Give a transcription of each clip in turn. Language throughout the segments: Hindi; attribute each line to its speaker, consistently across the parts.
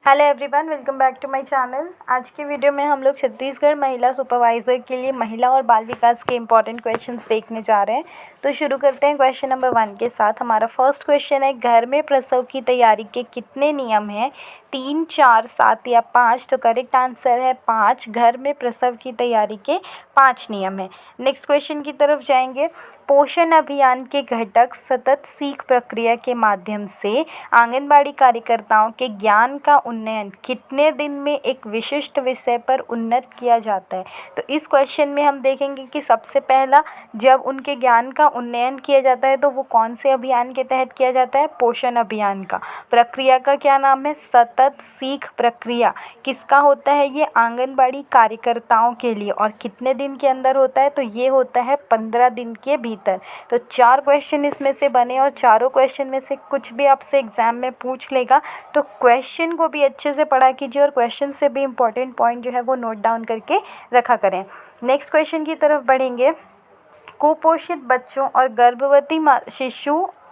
Speaker 1: Hello everyone, welcome back to my channel. आज की वीडियो में हम लोग छत्तीसगढ़ महिला सुपरवाइज़र के लिए महिला और बाल विकास के इंपॉर्टेंट क्वेश्चंस देखने जा रहे हैं। तो शुरू करते हैं क्वेश्चन नंबर 1 के साथ। हमारा फर्स्ट क्वेश्चन है, घर में प्रसव की तैयारी के कितने नियम हैं? 3, 4, 7 या 5? तो करेक्ट आंसर है 5। घर में प्रसव की तैयारी के 5 नियम हैं। नेक्स्ट क्वेश्चन की तरफ जाएंगे। पोषण अभियान के घटक सतत सीख प्रक्रिया के माध्यम से आंगनबाड़ी कार्यकर्ताओं के ज्ञान का उन्नयन कितने दिन में एक विशिष्ट विषय पर उन्नत किया जाता है? तो इस क्वेश्चन में हम देखेंगे कि सबसे पहला जब उनके ज्ञान का उन्नयन किया जाता है तो वो कौन से अभियान के तहत किया जाता है? पोषण अभियान का। प्रक्रिया का क्या नाम है? सतत सीख प्रक्रिया। किसका होता है ये? आंगनबाड़ी कार्यकर्ताओं के लिए। और कितने दिन के अंदर होता है? तो ये होता है 15 दिन के भीतर। तो 4 क्वेश्चन इसमें से बने और चारों क्वेश्चन में से कुछ भी आपसे एग्जाम में पूछ लेगा, तो क्वेश्चन को भी अच्छे से पढ़ा कीजिए और क्वेश्चन से भी इम्पोर्टेंट पॉइंट जो है वो नोट डाउन करके रखा करें। नेक्स्ट क्वेश्चन की तरफ बढ़ेंगे। कुपोषित बच्चों और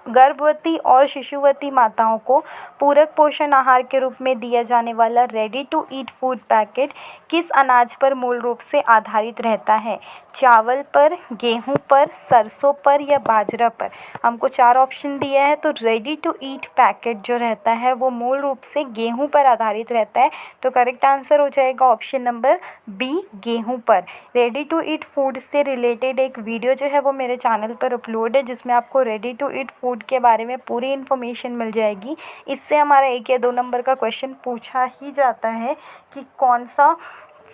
Speaker 1: गर्भवती और शिशुवती माताओं को पूरक पोषण आहार के रूप में दिया जाने वाला ready to eat food packet किस अनाज पर मूल रूप से आधारित रहता है? चावल पर, गेहूं पर, सरसों पर या बाजरा पर? हमको 4 ऑप्शन दिया है। तो रेडी टू ईट पैकेट जो रहता है वो मूल रूप से गेहूं पर आधारित रहता है। तो करेक्ट आंसर हो जाएगा ऑप्शन नंबर बी, गेहूं पर। रेडी टू ईट फूड से रिलेटेड एक वीडियो जो है वो मेरे चैनल पर अपलोड है, जिसमें आपको रेडी टू ईट फूड के बारे में पूरी इन्फॉर्मेशन मिल जाएगी। इससे हमारा 1 या 2 नंबर का क्वेश्चन पूछा ही जाता है कि कौन सा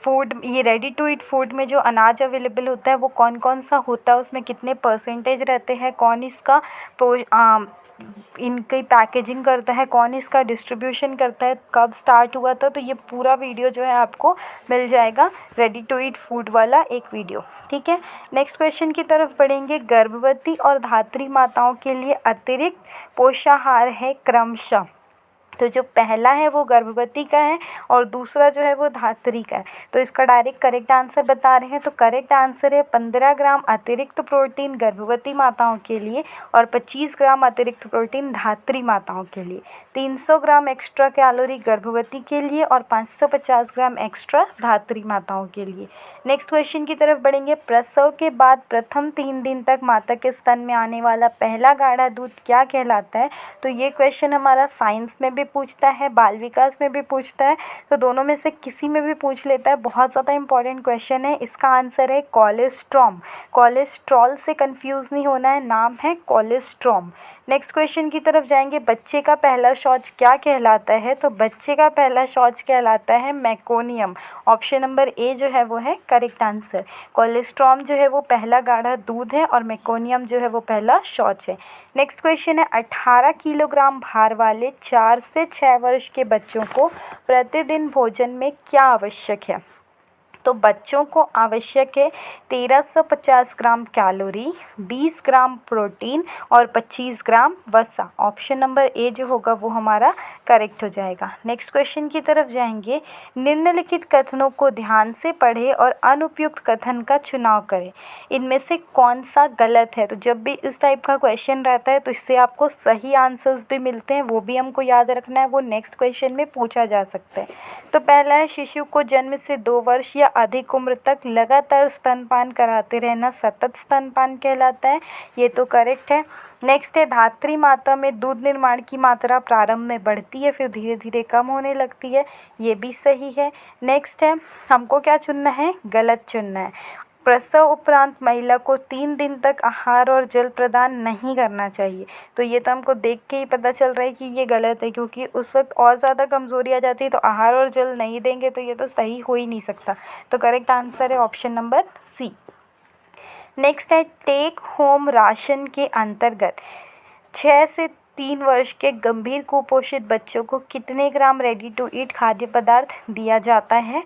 Speaker 1: फूड, ये रेडी टू ईट फूड में जो अनाज अवेलेबल होता है वो कौन कौन सा होता है, उसमें कितने परसेंटेज रहते हैं, कौन इसका इनकी पैकेजिंग करता है, कौन इसका डिस्ट्रीब्यूशन करता है, कब स्टार्ट हुआ था। तो ये पूरा वीडियो जो है आपको मिल जाएगा, रेडी टू ईट फूड वाला एक वीडियो। ठीक है, नेक्स्ट क्वेश्चन की तरफ बढ़ेंगे। गर्भवती और धात्री माताओं के लिए अतिरिक्त पोषाहार है क्रमशः। तो जो पहला है वो गर्भवती का है और दूसरा जो है वो धात्री का है। तो इसका डायरेक्ट करेक्ट आंसर बता रहे हैं। तो करेक्ट आंसर है 15 ग्राम अतिरिक्त प्रोटीन गर्भवती माताओं के लिए और 25 ग्राम अतिरिक्त प्रोटीन धात्री माताओं के लिए। 300 ग्राम एक्स्ट्रा कैलोरी गर्भवती के लिए और 550 ग्राम एक्स्ट्रा धात्री माताओं के लिए। नेक्स्ट क्वेश्चन की तरफ बढ़ेंगे। प्रसव के बाद प्रथम 3 दिन तक माता के स्तन में आने वाला पहला गाढ़ा दूध क्या कहलाता है? तो ये क्वेश्चन हमारा साइंस में भी पूछता है, बाल विकास में भी पूछता है, तो दोनों में से किसी में भी पूछ लेता है। बहुत ज़्यादा इंपॉर्टेंट क्वेश्चन है। इसका आंसर है कोलेस्ट्रॉम। कोलेस्ट्रॉल से कंफ्यूज नहीं होना है, नाम है कोलेस्ट्रॉम। नेक्स्ट क्वेश्चन की तरफ जाएंगे। बच्चे का पहला शौच क्या कहलाता है? तो बच्चे का पहला शौच कहलाता है मेकोनियम। ऑप्शन नंबर ए जो है वो है करेक्ट आंसर। कोलेस्ट्रॉम जो है वो पहला गाढ़ा दूध है और मेकोनियम जो है वो पहला शौच है। नेक्स्ट क्वेश्चन है, 18 किलोग्राम भार वाले 4 से 6 वर्ष के बच्चों को प्रतिदिन भोजन में क्या आवश्यक है? तो बच्चों को आवश्यक है 1350 ग्राम कैलोरी, 20 ग्राम प्रोटीन और 25 ग्राम वसा। ऑप्शन नंबर ए जो होगा वो हमारा करेक्ट हो जाएगा। नेक्स्ट क्वेश्चन की तरफ जाएंगे। निम्नलिखित कथनों को ध्यान से पढ़ें और अनुपयुक्त कथन का चुनाव करें। इनमें से कौन सा गलत है? तो जब भी इस टाइप का क्वेश्चन रहता है तो इससे आपको सही आंसर्स भी मिलते हैं, वो भी हमको याद रखना है, वो नेक्स्ट क्वेश्चन में पूछा जा सकता है। तो पहला है, शिशु को जन्म से 2 वर्ष या अधिक उम्र तक लगातार स्तनपान कराते रहना सतत स्तनपान कहलाता है। ये तो करेक्ट है। नेक्स्ट है, धात्री माता में दूध निर्माण की मात्रा प्रारंभ में बढ़ती है फिर धीरे धीरे कम होने लगती है। ये भी सही है। नेक्स्ट है, हमको क्या चुनना है? गलत चुनना है। प्रसव उपरांत महिला को 3 दिन तक आहार और जल प्रदान नहीं करना चाहिए। तो ये तो हमको देख के ही पता चल रहा है कि ये गलत है, क्योंकि उस वक्त और ज़्यादा कमज़ोरी आ जाती है। तो आहार और जल नहीं देंगे तो ये तो सही हो ही नहीं सकता। तो करेक्ट आंसर है ऑप्शन नंबर सी। नेक्स्ट है, टेक होम राशन के अंतर्गत 6 से 3 वर्ष के गंभीर कुपोषित बच्चों को कितने ग्राम रेडी टू ईट खाद्य पदार्थ दिया जाता है?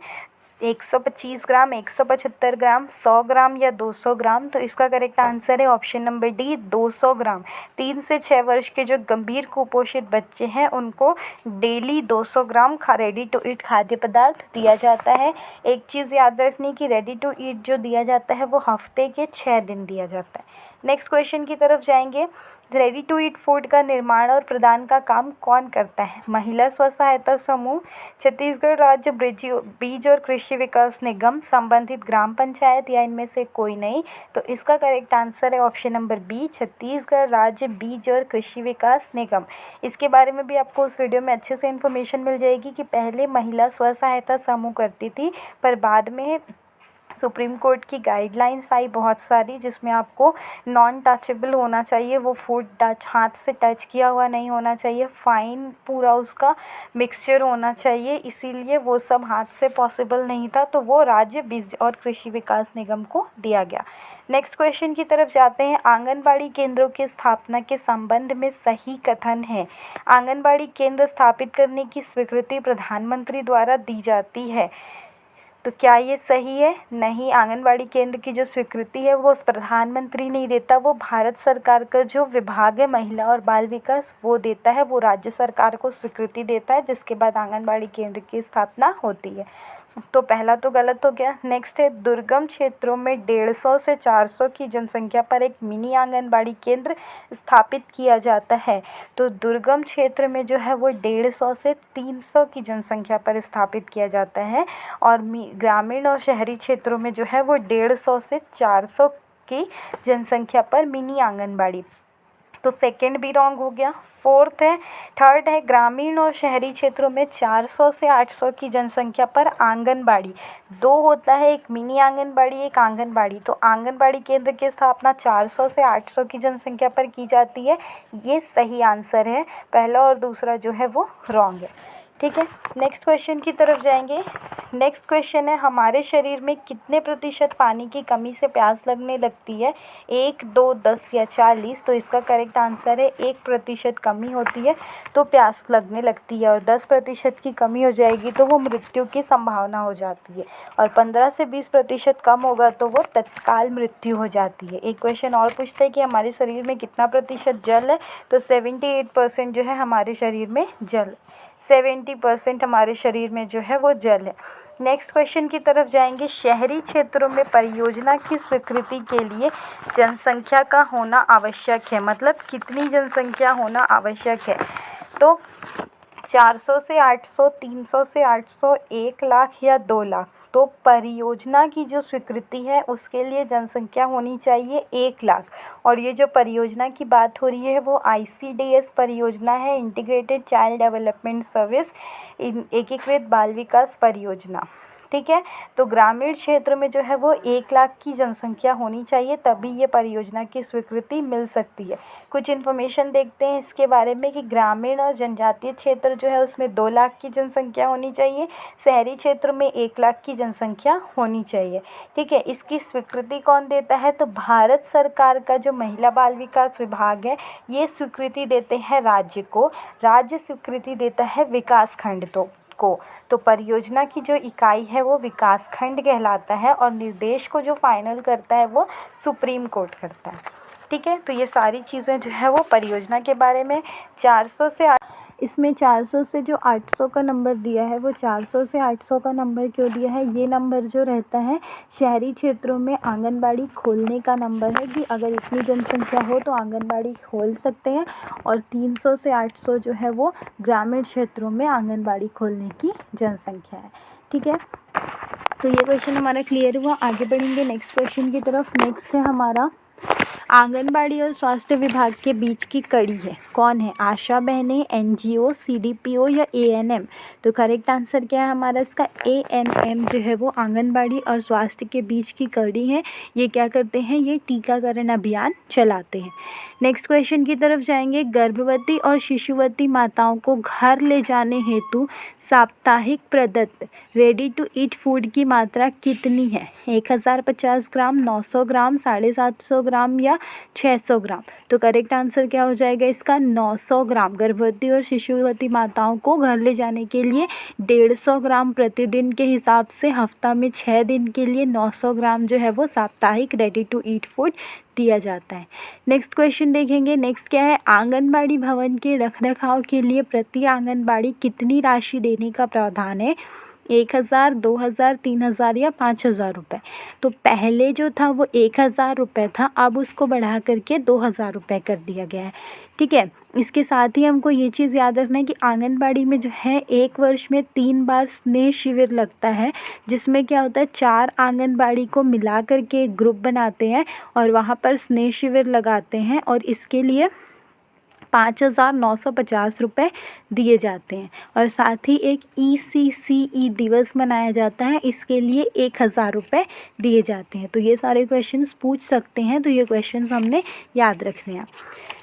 Speaker 1: 125 ग्राम, 175 ग्राम, 100 ग्राम या 200 ग्राम? तो इसका करेक्ट आंसर है ऑप्शन नंबर डी, 200 ग्राम। 3 से 6 वर्ष के जो गंभीर कुपोषित बच्चे हैं उनको daily 200 gram ready to eat खाद्य पदार्थ दिया जाता है। एक चीज़ याद रखनी कि रेडी टू ईट जो दिया जाता है वो हफ्ते के 6 दिन दिया जाता है। नेक्स्ट क्वेश्चन की तरफ जाएंगे। रेडी टू ईट फूड का निर्माण और प्रदान का काम कौन करता है? महिला स्व सहायता समूह, छत्तीसगढ़ राज्य बीज और कृषि विकास निगम, संबंधित ग्राम पंचायत या इनमें से कोई नहीं। तो इसका करेक्ट आंसर है ऑप्शन नंबर बी, छत्तीसगढ़ राज्य बीज और कृषि विकास निगम। इसके बारे में भी आपको उस वीडियो में अच्छे से इन्फॉर्मेशन मिल जाएगी कि पहले महिला स्व सहायता समूह करती थी, पर बाद में सुप्रीम कोर्ट की गाइडलाइंस आई बहुत सारी, जिसमें आपको नॉन टचेबल होना चाहिए, वो फूड हाथ से टच किया हुआ नहीं होना चाहिए, फाइन पूरा उसका मिक्सचर होना चाहिए, इसीलिए वो सब हाथ से पॉसिबल नहीं था, तो वो राज्य बीज और कृषि विकास निगम को दिया गया। नेक्स्ट क्वेश्चन की तरफ जाते हैं। आंगनबाड़ी केंद्रों की स्थापना के संबंध में सही कथन है। आंगनबाड़ी केंद्र स्थापित करने की स्वीकृति प्रधानमंत्री द्वारा दी जाती है, तो क्या ये सही है? नहीं, आंगनबाड़ी केंद्र की जो स्वीकृति है वो प्रधानमंत्री नहीं देता, वो भारत सरकार का जो विभाग है महिला और बाल विकास वो देता है, वो राज्य सरकार को स्वीकृति देता है, जिसके बाद आंगनबाड़ी केंद्र की स्थापना होती है। तो पहला तो गलत हो गया। नेक्स्ट है, दुर्गम क्षेत्रों में 150 से 400 की जनसंख्या पर एक मिनी आंगनबाड़ी केंद्र स्थापित किया जाता है। तो दुर्गम क्षेत्र में जो है वो 150 से 300 की जनसंख्या पर स्थापित किया जाता है, और ग्रामीण और शहरी क्षेत्रों में जो है वो 150 से 400 की जनसंख्या पर मिनी आंगनबाड़ी। तो सेकंड भी रॉन्ग हो गया। थर्ड है, ग्रामीण और शहरी क्षेत्रों में 400 से 800 की जनसंख्या पर आंगनबाड़ी। दो होता है, एक मिनी आंगनबाड़ी, एक आंगनबाड़ी। तो आंगनबाड़ी केंद्र की स्थापना 400 से 800 की जनसंख्या पर की जाती है, ये सही आंसर है। पहला और दूसरा जो है वो रॉन्ग है। ठीक है, नेक्स्ट क्वेश्चन की तरफ जाएंगे। नेक्स्ट क्वेश्चन है, हमारे शरीर में कितने प्रतिशत पानी की कमी से प्यास लगने लगती है? 1, 2, 10 या 40? तो इसका करेक्ट आंसर है 1% कमी होती है तो प्यास लगने लगती है, और 10% की कमी हो जाएगी तो वो मृत्यु की संभावना हो जाती है, और 15 से 20% कम होगा तो वो तत्काल मृत्यु हो जाती है। एक क्वेश्चन और पूछते हैं कि हमारे शरीर में कितना प्रतिशत जल है? तो 78% जो है हमारे शरीर में जल, 70% हमारे शरीर में जो है वो जल है। नेक्स्ट क्वेश्चन की तरफ जाएंगे। शहरी क्षेत्रों में परियोजना की स्वीकृति के लिए जनसंख्या का होना आवश्यक है, मतलब कितनी जनसंख्या होना आवश्यक है? तो 400 से 800, 300 से 800, 1 लाख या 2 लाख? तो परियोजना की जो स्वीकृति है उसके लिए जनसंख्या होनी चाहिए 1 लाख, और ये जो परियोजना की बात हो रही है वो ICDS परियोजना है, इंटीग्रेटेड चाइल्ड डेवलपमेंट सर्विस, एकीकृत बाल विकास परियोजना। ठीक है, तो ग्रामीण क्षेत्र में जो है वो 1 लाख की जनसंख्या होनी चाहिए, तभी ये परियोजना की स्वीकृति मिल सकती है। कुछ इन्फॉर्मेशन देखते हैं इसके बारे में कि ग्रामीण और जनजातीय क्षेत्र जो है उसमें 2 लाख की जनसंख्या होनी चाहिए, शहरी क्षेत्र में 1 लाख की जनसंख्या होनी चाहिए। ठीक है, इसकी स्वीकृति कौन देता है? तो भारत सरकार का जो महिला बाल विकास विभाग है ये स्वीकृति देते हैं राज्य को, राज्य स्वीकृति देता है विकास खंड को। तो परियोजना की जो इकाई है वो विकास खंड कहलाता है, और निर्देश को जो फाइनल करता है वो सुप्रीम कोर्ट करता है। ठीक है, तो ये सारी चीज़ें जो है वो परियोजना के बारे में। 400 से इसमें 400 से जो 800 का नंबर दिया है वो 400 से 800 का नंबर क्यों दिया है? ये नंबर जो रहता है शहरी क्षेत्रों में आंगनबाड़ी खोलने का नंबर है, कि अगर इतनी जनसंख्या हो तो आंगनबाड़ी खोल सकते हैं, और 300 से 800 जो है वो ग्रामीण क्षेत्रों में आंगनबाड़ी खोलने की जनसंख्या है। ठीक है, तो ये क्वेश्चन हमारा क्लियर हुआ। आगे बढ़ेंगे नेक्स्ट क्वेश्चन की तरफ। नेक्स्ट है हमारा, आंगनबाड़ी और स्वास्थ्य विभाग के बीच की कड़ी है, कौन है? आशा बहनें, NGO, CDPO या ANM? तो करेक्ट आंसर क्या है हमारा इसका? ANM जो है वो आंगनबाड़ी और स्वास्थ्य के बीच की कड़ी है। ये क्या करते हैं? ये टीकाकरण अभियान चलाते हैं। नेक्स्ट क्वेश्चन की तरफ जाएंगे। गर्भवती और शिशुवती माताओं को घर ले जाने हेतु साप्ताहिक प्रदत्त रेडी टू ईट फूड की मात्रा कितनी है? 1050 ग्राम, 900 ग्राम, 750 ग्राम या 600 ग्राम? तो करेक्ट आंसर क्या हो जाएगा इसका? 900 ग्राम। गर्भवती और शिशुवती माताओं को घर ले जाने के लिए 150 ग्राम प्रतिदिन के हिसाब से हफ्ता में 6 दिन के लिए 900 ग्राम जो है वो साप्ताहिक रेडी टू ईट फूड दिया जाता है। नेक्स्ट क्वेश्चन देखेंगे। नेक्स्ट क्या है? आंगनबाड़ी भवन के रखरखाव के लिए प्रति आंगनबाड़ी कितनी राशि देने का प्रावधान है? 1,000, 2,000, 3,000 या 5,000 रुपये। तो पहले जो था वो 1,000 रुपये था, अब उसको बढ़ा करके 2,000 रुपये कर दिया गया है। ठीक है, इसके साथ ही हमको ये चीज़ याद रखना है कि आंगनबाड़ी में जो है 1 वर्ष में 3 बार स्नेह शिविर लगता है, जिसमें क्या होता है 4 आंगनबाड़ी को मिला करके एक ग्रुप बनाते हैं और वहाँ पर स्नेह शिविर लगाते हैं और इसके लिए 5,950 रुपये दिए जाते हैं। और साथ ही एक ECCE दिवस मनाया जाता है, इसके लिए 1,000 रुपये दिए जाते हैं। तो ये सारे क्वेश्चंस पूछ सकते हैं, तो ये क्वेश्चंस हमने याद रखने हैं।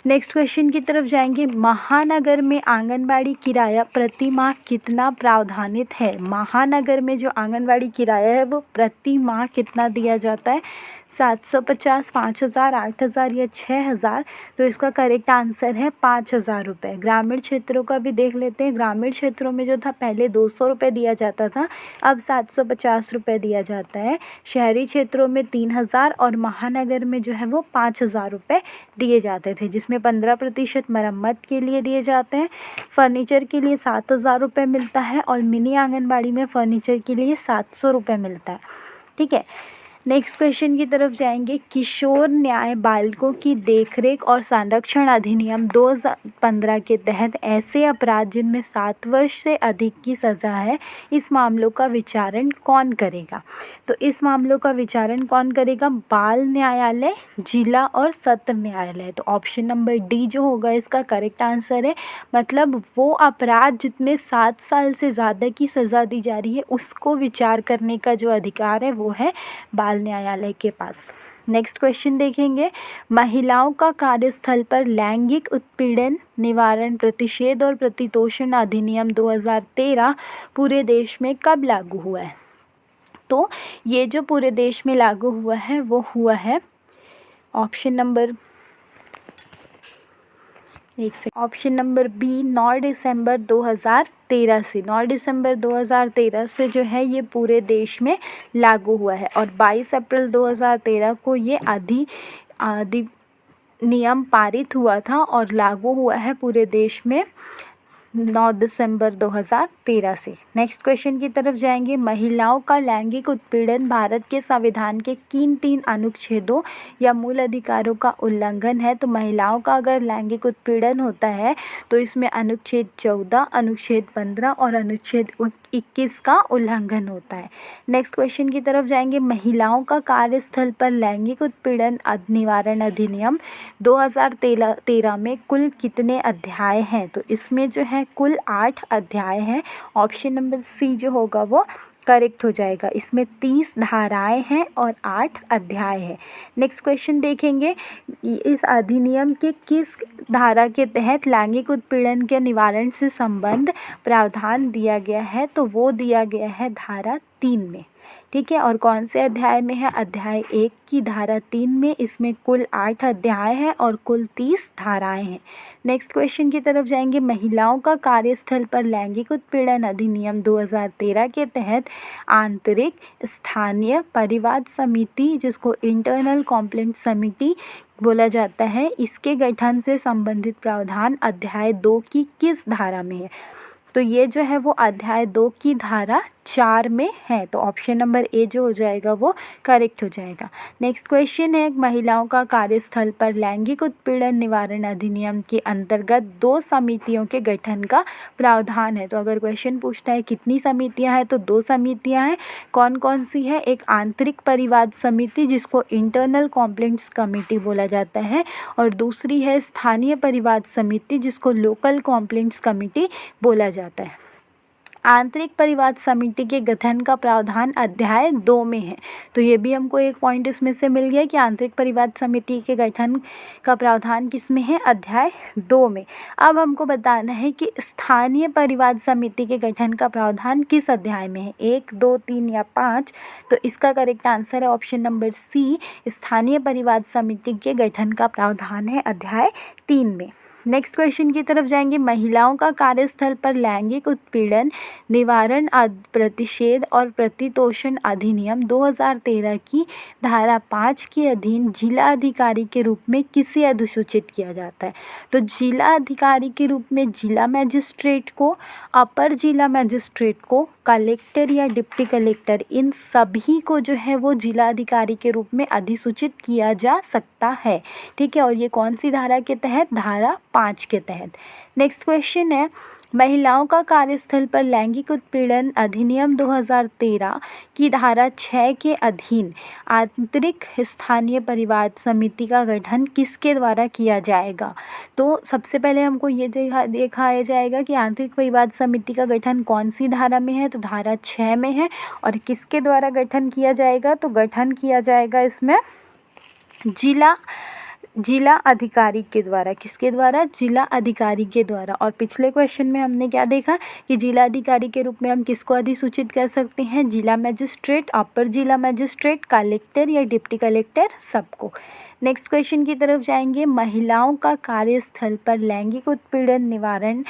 Speaker 1: नेक्स्ट क्वेश्चन की तरफ जाएंगे। महानगर में आंगनबाड़ी किराया प्रति माह कितना प्रावधानित है? महानगर में जो आंगनबाड़ी किराया है वो प्रति माह कितना दिया जाता है? 750, 5,000, 8,000 या 6,000? तो इसका करेक्ट आंसर है 5,000 रुपये। ग्रामीण क्षेत्रों का भी देख लेते हैं। ग्रामीण क्षेत्रों में जो था पहले 200 रुपये दिया जाता था, अब 750 रुपये दिया जाता है। शहरी क्षेत्रों में 3,000 और महानगर में जो है वो 5,000 रुपये दिए जाते थे, जिसमें 15% मरम्मत के लिए दिए जाते हैं। फर्नीचर के लिए 7,000 रुपये मिलता है और मिनी आंगनबाड़ी में फ़र्नीचर के लिए 700 रुपये मिलता है। ठीक है, नेक्स्ट क्वेश्चन की तरफ जाएंगे। किशोर न्याय बालकों की देखरेख और संरक्षण अधिनियम 2015 के तहत ऐसे अपराध जिनमें 7 वर्ष से अधिक की सज़ा है, इस मामलों का विचारण कौन करेगा? तो इस मामलों का विचारण कौन करेगा? बाल न्यायालय, जिला और सत्र न्यायालय। तो ऑप्शन नंबर डी जो होगा इसका करेक्ट आंसर है। मतलब वो अपराध जितने 7 साल से ज़्यादा की सज़ा दी जा रही है, उसको विचार करने का जो अधिकार है वो है बाल न्यायालय के पास। नेक्स्ट क्वेश्चन देखेंगे। महिलाओं का कार्यस्थल पर लैंगिक उत्पीड़न निवारण प्रतिषेध और प्रतितोषण अधिनियम 2013 पूरे देश में कब लागू हुआ है? तो ये जो पूरे देश में लागू हुआ है वो हुआ है option number option number B 9 दिसंबर 2013 से। 9 दिसंबर 2013 से जो है ये पूरे देश में लागू हुआ है और 22 अप्रैल 2013 को ये अधिनियम पारित हुआ था और लागू हुआ है पूरे देश में 9 दिसंबर 2013 से। नेक्स्ट क्वेश्चन की तरफ जाएंगे। महिलाओं का लैंगिक उत्पीड़न भारत के संविधान के किन 3 अनुच्छेदों या मूल अधिकारों का उल्लंघन है? तो महिलाओं का अगर लैंगिक उत्पीड़न होता है तो इसमें अनुच्छेद 14, अनुच्छेद 15 और अनुच्छेद 21 का उल्लंघन होता है। नेक्स्ट क्वेश्चन की तरफ जाएंगे। महिलाओं का कार्यस्थल पर लैंगिक उत्पीड़न निवारण अधिनियम 2013 में कुल कितने अध्याय हैं? तो इसमें जो है कुल 8 अध्याय हैं। ऑप्शन नंबर सी जो होगा वो करेक्ट हो जाएगा। इसमें 30 धाराएं हैं और 8 अध्याय हैं। नेक्स्ट क्वेश्चन देखेंगे। इस अधिनियम के किस धारा के तहत लैंगिक उत्पीड़न के निवारण से संबंध प्रावधान दिया गया है? तो वो दिया गया है धारा 3 में। ठीक है, और कौन से अध्याय में है? अध्याय 1 की धारा 3 में। इसमें कुल 8 अध्याय हैं और कुल 30 धाराएं हैं। नेक्स्ट क्वेश्चन की तरफ जाएंगे। महिलाओं का कार्यस्थल पर लैंगिक उत्पीड़न अधिनियम 2013 के तहत आंतरिक स्थानीय परिवाद समिति, जिसको इंटरनल कंप्लेंट समिति बोला जाता है, इसके गठन से संबंधित प्रावधान अध्याय 2 की किस धारा में है? तो ये जो है वो अध्याय 2 की धारा 4 में है। तो ऑप्शन नंबर ए जो हो जाएगा वो करेक्ट हो जाएगा। नेक्स्ट क्वेश्चन है। महिलाओं का कार्यस्थल पर लैंगिक उत्पीड़न निवारण अधिनियम के अंतर्गत 2 समितियों के गठन का प्रावधान है। तो अगर क्वेश्चन पूछता है कितनी समितियां हैं, तो 2 समितियां हैं। कौन कौन सी है? एक आंतरिक परिवाद समिति, जिसको इंटरनल कंप्लेंट्स कमेटी बोला जाता है, और दूसरी है स्थानीय परिवाद समिति, जिसको लोकल कंप्लेंट्स कमेटी बोला जाता है। आंतरिक परिवाद समिति के गठन का प्रावधान अध्याय 2 में है। तो ये भी हमको एक पॉइंट इसमें से मिल गया कि आंतरिक परिवाद समिति के गठन का प्रावधान किस में है? अध्याय 2 में। अब हमको बताना है कि स्थानीय परिवाद समिति के गठन का प्रावधान किस अध्याय में है? 1, 2, 3 या 5? तो इसका करेक्ट आंसर है ऑप्शन नंबर सी। स्थानीय परिवाद समिति के गठन का प्रावधान है अध्याय 3 में। नेक्स्ट क्वेश्चन की तरफ जाएंगे। महिलाओं का कार्यस्थल पर लैंगिक उत्पीड़न निवारण प्रतिषेध और प्रतितोषण अधिनियम 2013 की धारा 5 के अधीन जिला अधिकारी के रूप में किसे अधिसूचित किया जाता है? तो जिला अधिकारी के रूप में जिला मजिस्ट्रेट को, अपर जिला मजिस्ट्रेट को, कलेक्टर या डिप्टी कलेक्टर, इन सभी को जो है वो जिला अधिकारी के रूप में अधिसूचित किया जा सकता है। ठीक है, और ये कौन सी धारा के तहत? धारा 5 के तहत। नेक्स्ट क्वेश्चन है, महिलाओं का कार्यस्थल पर लैंगिक उत्पीड़न अधिनियम 2013 की धारा 6 के अधीन आंतरिक स्थानीय परिवाद समिति का गठन किसके द्वारा किया जाएगा? तो सबसे पहले हमको ये दिखाया जाएगा कि आंतरिक परिवाद समिति का गठन कौन सी धारा में है, तो धारा 6 में है। और किसके द्वारा गठन किया जाएगा? तो गठन किया जाएगा इसमें जिला अधिकारी के द्वारा। किसके द्वारा? जिला अधिकारी के द्वारा। और पिछले क्वेश्चन में हमने क्या देखा कि जिला अधिकारी के रूप में हम किसको अधिसूचित कर सकते हैं? जिला मजिस्ट्रेट, अपर जिला मजिस्ट्रेट, कलेक्टर या डिप्टी कलेक्टर, सबको। नेक्स्ट क्वेश्चन की तरफ जाएंगे, महिलाओं का कार्यस्थल पर लैंगिक उत्पीड़न निवारण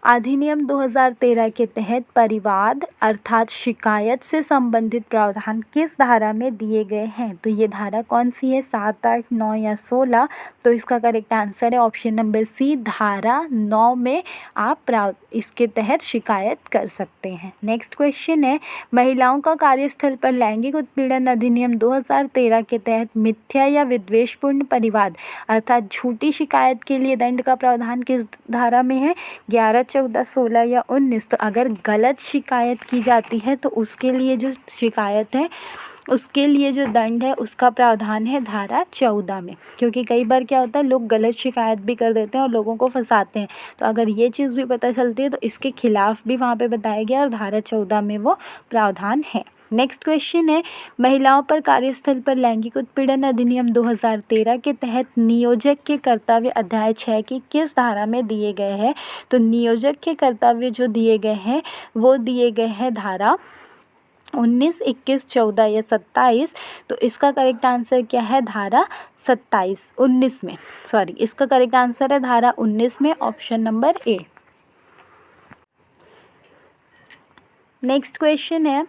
Speaker 1: अधिनियम 2013 के तहत परिवाद अर्थात शिकायत से संबंधित प्रावधान किस धारा में दिए गए हैं? तो ये धारा कौन सी है? 7, 8, 9 या 16? तो इसका करेक्ट आंसर है ऑप्शन नंबर सी, धारा 9 में आप इसके तहत शिकायत कर सकते हैं। नेक्स्ट क्वेश्चन है, महिलाओं का कार्यस्थल पर लैंगिक उत्पीड़न अधिनियम 2013 के तहत मिथ्या या विद्वेषपूर्ण परिवाद अर्थात झूठी शिकायत के लिए दंड का प्रावधान किस धारा में है? 11, 14, 16 या 19? तो अगर गलत शिकायत की जाती है तो उसके लिए जो शिकायत है उसके लिए जो दंड है उसका प्रावधान है धारा 14 में। क्योंकि कई बार क्या होता है, लोग गलत शिकायत भी कर देते हैं और लोगों को फंसाते हैं। तो अगर ये चीज़ भी पता चलती है तो इसके खिलाफ भी वहाँ पे बताया गया और धारा 14 में वो प्रावधान है। नेक्स्ट क्वेश्चन है, महिलाओं पर कार्यस्थल पर लैंगिक उत्पीड़न अधिनियम 2013 के तहत नियोजक के कर्तव्य अध्याय 6 की किस धारा में दिए गए हैं? तो नियोजक के कर्तव्य जो दिए गए हैं वो दिए गए हैं धारा 19, 21, 14 या 27? तो इसका करेक्ट आंसर क्या है? धारा 19 में, सॉरी, इसका करेक्ट आंसर है धारा 19 में, option number A. Next question है,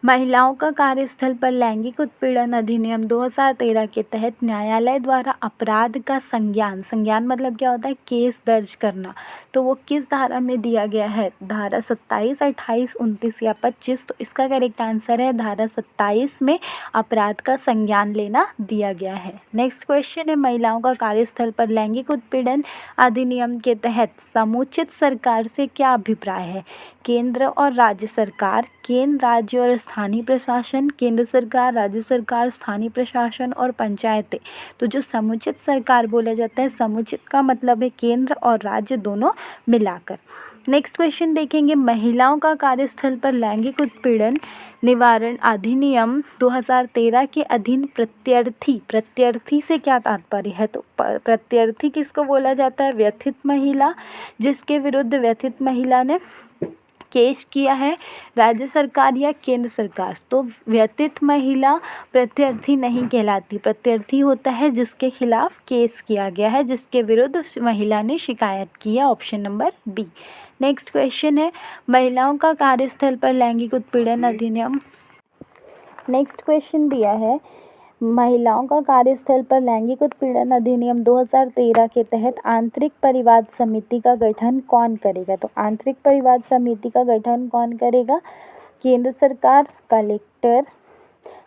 Speaker 1: महिलाओं का कार्यस्थल पर लैंगिक उत्पीड़न अधिनियम 2013 के तहत न्यायालय द्वारा अपराध का संज्ञान मतलब क्या होता है? केस दर्ज करना। तो वो किस धारा में दिया गया है? धारा 27, 28, 29 या 25? तो इसका करेक्ट आंसर है धारा 27 में अपराध का संज्ञान लेना दिया गया है। नेक्स्ट क्वेश्चन है, महिलाओं का कार्यस्थल पर लैंगिक उत्पीड़न अधिनियम के तहत समुचित सरकार से क्या अभिप्राय है? केंद्र और राज्य सरकार, केंद्र, राज्य और स्थानीय प्रशासन, केंद्र सरकार, राज्य सरकार, स्थानीय प्रशासन और पंचायतें। तो जो समुचित सरकार बोला जाता है, समुचित का मतलब है केंद्र और राज्य दोनों मिलाकर। नेक्स्ट क्वेश्चन देखेंगे, महिलाओं का कार्यस्थल पर लैंगिक उत्पीड़न निवारण अधिनियम 2013 के अधीन प्रत्यर्थी से क्या तात्पर्य है? तो प्रत्यर्थी किसको बोला जाता है? व्यथित महिला, जिसके विरुद्ध व्यथित महिला ने केस किया है, राज्य सरकार या केंद्र सरकार। तो व्यथित महिला प्रत्यर्थी नहीं कहलाती। प्रत्यर्थी होता है जिसके खिलाफ केस किया गया है, जिसके विरुद्ध उस महिला ने शिकायत की है, option number B. Next question है, महिलाओं का कार्यस्थल पर लैंगिक उत्पीड़न अधिनियम। नेक्स्ट क्वेश्चन दिया है, महिलाओं का कार्यस्थल पर लैंगिक उत्पीड़न अधिनियम 2013 के तहत आंतरिक परिवाद समिति का गठन कौन करेगा? तो आंतरिक परिवाद समिति का गठन कौन करेगा? केंद्र सरकार, कलेक्टर,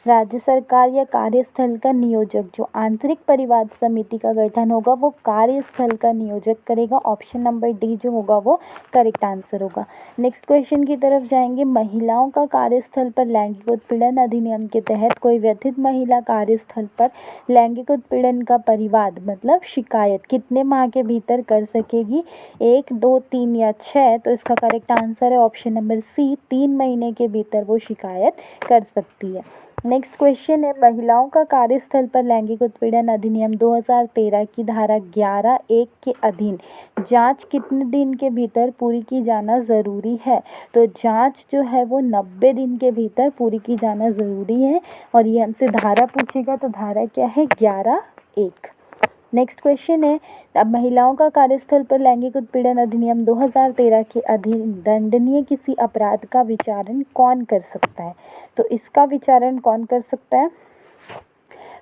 Speaker 1: राज्य सरकार या कार्यस्थल का नियोजक। जो आंतरिक परिवाद समिति का गठन होगा वो कार्यस्थल का नियोजक करेगा, ऑप्शन नंबर डी जो होगा वो करेक्ट आंसर होगा। नेक्स्ट क्वेश्चन की तरफ जाएंगे, महिलाओं का कार्यस्थल पर लैंगिक उत्पीड़न अधिनियम के तहत कोई व्यथित महिला कार्यस्थल पर लैंगिक उत्पीड़न का परिवाद मतलब शिकायत कितने माह के भीतर कर सकेगी? 1, 2, 3 या 6? तो इसका करेक्ट आंसर है ऑप्शन नंबर सी, 3 महीने के भीतर वो शिकायत कर सकती है। नेक्स्ट क्वेश्चन है, महिलाओं का कार्यस्थल पर लैंगिक उत्पीड़न अधिनियम 2013 की धारा 11(1) के अधीन जांच कितने दिन के भीतर पूरी की जाना ज़रूरी है? तो जांच जो है वो 90 दिन के भीतर पूरी की जाना ज़रूरी है। और ये हमसे धारा पूछेगा तो धारा क्या है? 11(1). नेक्स्ट क्वेश्चन है, अब महिलाओं का कार्यस्थल पर लैंगिक उत्पीड़न अधिनियम 2013 के अधीन दंडनीय किसी अपराध का विचारण कौन कर सकता है? तो इसका विचारण कौन कर सकता है?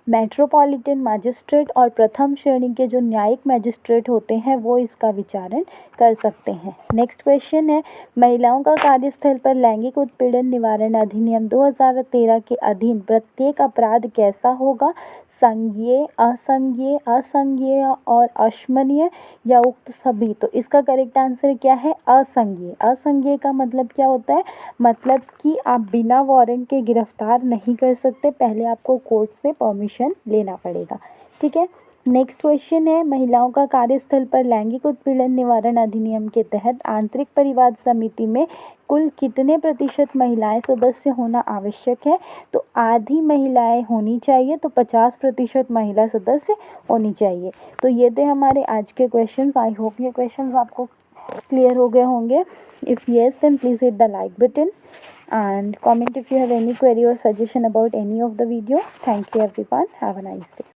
Speaker 1: मेट्रोपॉलिटन मजिस्ट्रेट और प्रथम श्रेणी के जो न्यायिक मजिस्ट्रेट होते हैं वो इसका विचारण कर सकते हैं। नेक्स्ट क्वेश्चन है, महिलाओं का कार्यस्थल पर लैंगिक उत्पीड़न निवारण अधिनियम 2013 के अधीन प्रत्येक अपराध कैसा होगा? संज्ञेय, असंज्ञेय, असंज्ञेय और अक्षम्य या उक्त सभी? तो इसका करेक्ट आंसर क्या है? असंज्ञेय। असंज्ञेय का मतलब क्या होता है? मतलब कि आप बिना वारंट के गिरफ्तार नहीं कर सकते, पहले आपको कोर्ट से परमिशन लेना पड़ेगा। ठीक है। नेक्स्ट क्वेश्चन है, महिलाओं का कार्यस्थल पर लैंगिक उत्पीड़न निवारण अधिनियम के तहत आंतरिक परिवाद समिति में कुल कितने प्रतिशत महिलाएं सदस्य होना आवश्यक है? तो आधी महिलाएं होनी चाहिए, तो 50% महिला सदस्य होनी चाहिए। तो ये थे हमारे आज के क्वेश्चंस। आई होप ये क्वेश्चंस आपको क्लियर हो गए होंगे। If yes, then please hit the like button and comment if you have any query or suggestion about any of the video. Thank you everyone. Have a nice day.